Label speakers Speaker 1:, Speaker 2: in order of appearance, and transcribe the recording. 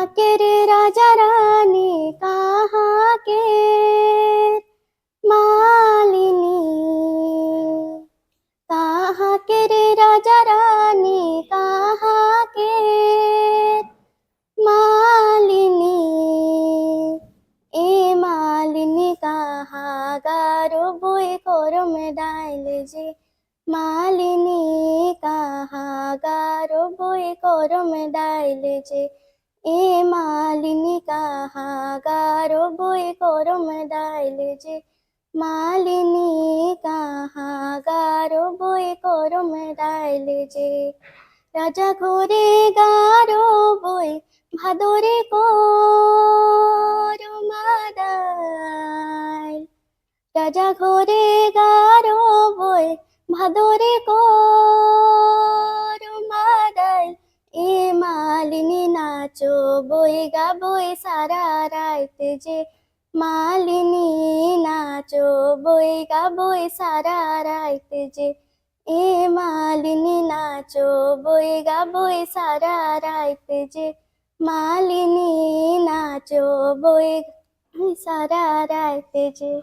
Speaker 1: के रे राजा रानी कहाँ के मालिनी, कहाँ के रे राजा रानी कहाँ के मालिनी, ए मालिनी कहाँ गारो बोए करम डाइल जे मालिनी, कहाँ गारो बोए करम डाइल जे ए मालिनी, कहाँ गारो बोए करम डाइल जे मालिनी, कहाँ गारो बोए करम डाइल जे राजा घोरे गारो बोए ভাদরে করমাদাই, রাজা ঘরে গারো বই ভাদরে করমাদাই, এ মালিনী নাচো বই গাবই সারা রাইতে যে মালিনী, নাচো বই গাবই সারা রাইতে যে এ মালিনী, নাচো বই গাবই সারা রাইতে যে মালিনী, নাচো বই সারা রাইতে যে।